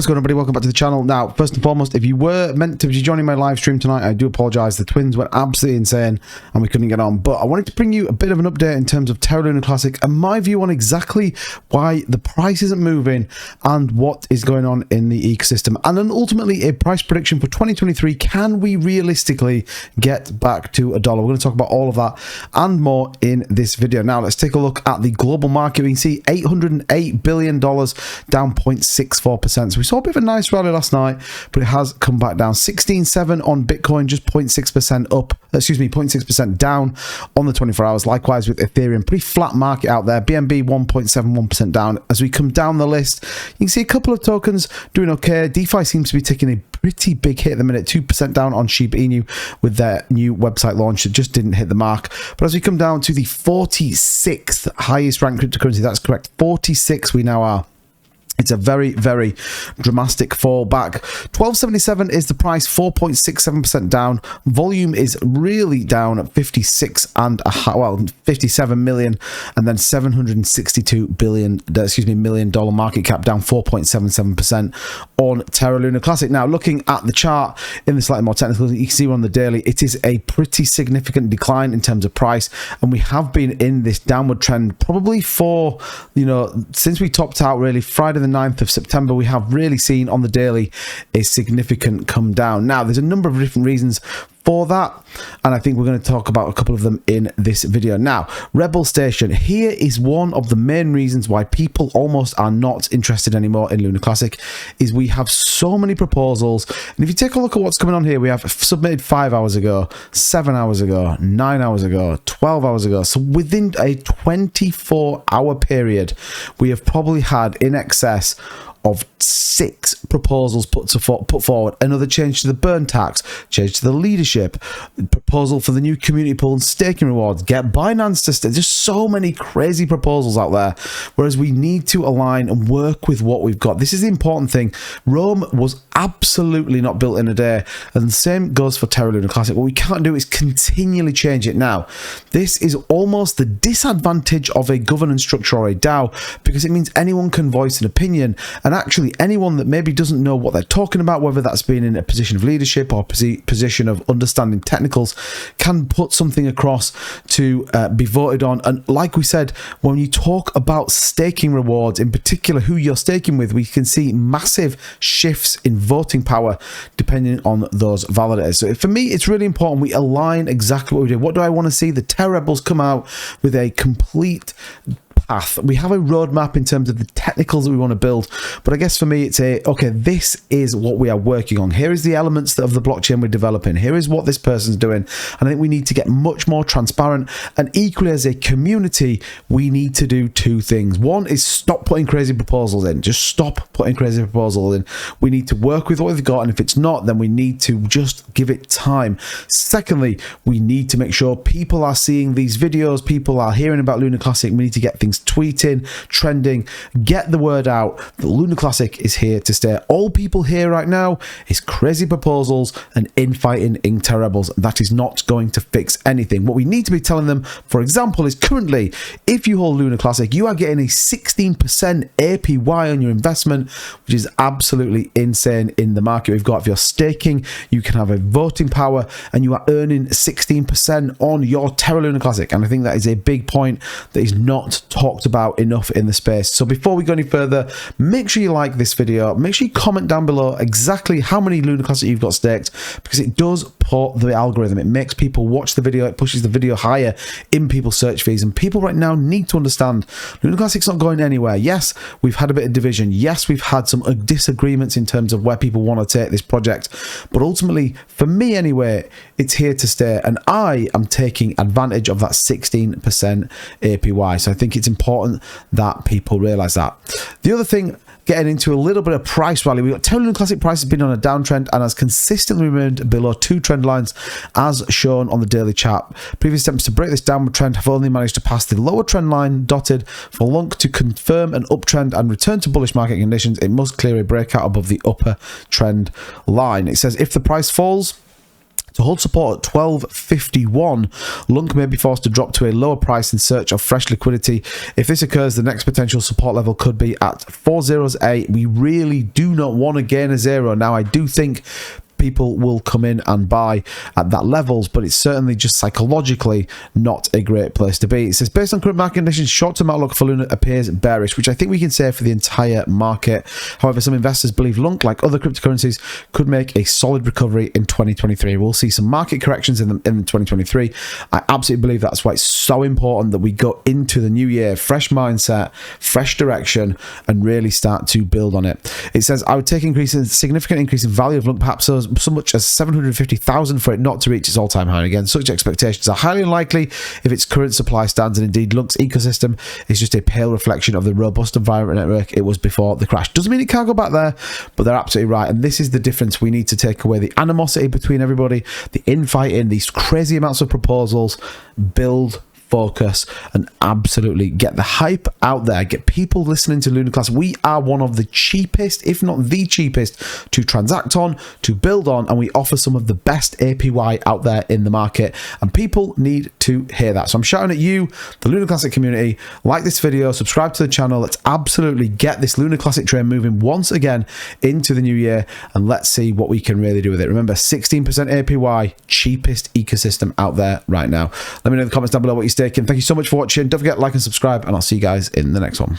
What's going on, everybody? Welcome back to the channel. Now, first and foremost, if you were meant to be joining my live stream tonight, I do apologize. The twins went absolutely insane and we couldn't get on. But I wanted to bring you a bit of an update in terms of Terra Luna Classic and my view on exactly why the price isn't moving and what is going on in the ecosystem. And then ultimately a price prediction for 2023. Can we realistically get back to $1? We're going to talk about all of that and more in this video. Now, let's take a look at the global market. We can see $808 billion, down 0.64%. So we saw a bit of a nice rally last night, but it has come back down. 16.7 on Bitcoin, just 0.6% up, 0.6% down on the 24 hours. Likewise with Ethereum, pretty flat market out there. BNB 1.71% down. As we come down the list, you can see a couple of tokens doing okay. DeFi seems to be taking a pretty big hit at the minute, 2% down on Shiba Inu with their new website launch that just didn't hit the mark. But as we come down to the 46th highest ranked cryptocurrency, that's correct, 46 we now are. It's a very, very dramatic fall back. 1277 is the price, 4.67% down. Volume is really down at 57 million, and then 762 billion, million dollar market cap, down 4.77% on Terra Luna Classic. Now, looking at the chart in the slightly more technical, you can see on the daily, it is a pretty significant decline in terms of price, and we have been in this downward trend probably for, since we topped out really Friday the 9th of September. We have really seen on the daily a significant come down. Now, there's a number of different reasons for that, and I think we're going to talk about a couple of them in this video. Now, Rebel Station, here is one of the main reasons why people almost are not interested anymore in Luna Classic, is we have so many proposals. And if you take a look at what's coming on here, we have submitted 5 hours ago, 7 hours ago, 9 hours ago, 12 hours ago. So within a 24-hour period, we have probably had in excess of 6 proposals put forward. Another change to the burn tax, change to the leadership, proposal for the new community pool and staking rewards, get Binance to stake. Just so many crazy proposals out there, whereas we need to align and work with what we've got. This is the important thing. Rome was absolutely not built in a day, and the same goes for Terra Luna Classic. What we can't do is continually change it. Now, this is almost the disadvantage of a governance structure or a DAO, because it means anyone can voice an opinion. And actually, anyone that maybe doesn't know what they're talking about, whether that's been in a position of leadership or position of understanding technicals, can put something across to be voted on. And like we said, when you talk about staking rewards, in particular who you're staking with, we can see massive shifts in voting power depending on those validators. So for me, it's really important we align exactly what we do. What do I want to see? The Terra Rebels come out with a complete path. We have a roadmap in terms of the technicals that we want to build, but I guess for me it's okay, this is what we are working on. Here is the elements of the blockchain we're developing. Here is what this person's doing, and I think we need to get much more transparent. And equally, as a community, we need to do 2 things. One is stop putting crazy proposals in. Just stop putting crazy proposals in. We need to work with what we've got, and if it's not, then we need to just give it time. Secondly, we need to make sure people are seeing these videos, people are hearing about Luna Classic. We need to get things tweeting, trending, get the word out that Luna Classic is here to stay. All people hear right now is crazy proposals and infighting in Terra Rebels. That is not going to fix anything. What we need to be telling them, for example, is currently, if you hold Luna Classic, you are getting a 16% APY on your investment, which is absolutely insane in the market we've got. If you're staking, you can have a voting power and you are earning 16% on your Terra Luna Classic. And I think that is a big point that is not talked about enough in the space. So before we go any further, make sure you like this video, make sure you comment down below exactly how many Luna Classic you've got staked, because it does put the algorithm, it makes people watch the video, it pushes the video higher in people's search feeds. And people right now need to understand Luna Classic's not going anywhere. Yes, we've had a bit of division, yes, we've had some disagreements in terms of where people want to take this project, but ultimately, for me anyway, it's here to stay, and I am taking advantage of that 16% APY. So I think it's important that people realize that. The other thing, getting into a little bit of price rally, we've got Terra Luna Classic price has been on a downtrend and has consistently remained below 2 trend lines as shown on the daily chart. Previous attempts to break this downward trend have only managed to pass the lower trend line dotted. For long to confirm an uptrend and return to bullish market conditions, it must clear a breakout above the upper trend line. It says if the price falls, To hold support at 12.51, Lunk may be forced to drop to a lower price in search of fresh liquidity. If this occurs, the next potential support level could be at 408. We really do not want to gain a zero. Now, I do think people will come in and buy at that levels, but it's certainly just psychologically not a great place to be. It says, based on current market conditions, short-term outlook for Luna appears bearish, which I think we can say for the entire market. However, some investors believe Lunk, like other cryptocurrencies, could make a solid recovery in 2023. We'll see some market corrections in 2023. I absolutely believe that's why it's so important that we go into the new year, fresh mindset, fresh direction, and really start to build on it. It says, I would take significant increase in value of Lunk, perhaps so much as 750,000 for it not to reach its all-time high. And again, such expectations are highly unlikely if its current supply stands, and indeed Lunk's ecosystem is just a pale reflection of the robust environment network it was before the crash. Doesn't mean it can't go back there, but they're absolutely right, and this is the difference we need to take away: the animosity between everybody, the infighting, these crazy amounts of proposals. Build, focus, and absolutely get the hype out there, get people listening to Luna Classic. We are one of the cheapest, if not the cheapest, to transact on, to build on, and we offer some of the best APY out there in the market, and people need to hear that. So I'm shouting at you, the Luna Classic community: like this video, subscribe to the channel. Let's absolutely get this Luna Classic train moving once again into the new year, and let's see what we can really do with it. Remember, 16% APY, cheapest ecosystem out there right now. Let me know in the comments down below what you're staking. Thank you so much for watching. Don't forget to like and subscribe, and I'll see you guys in the next one.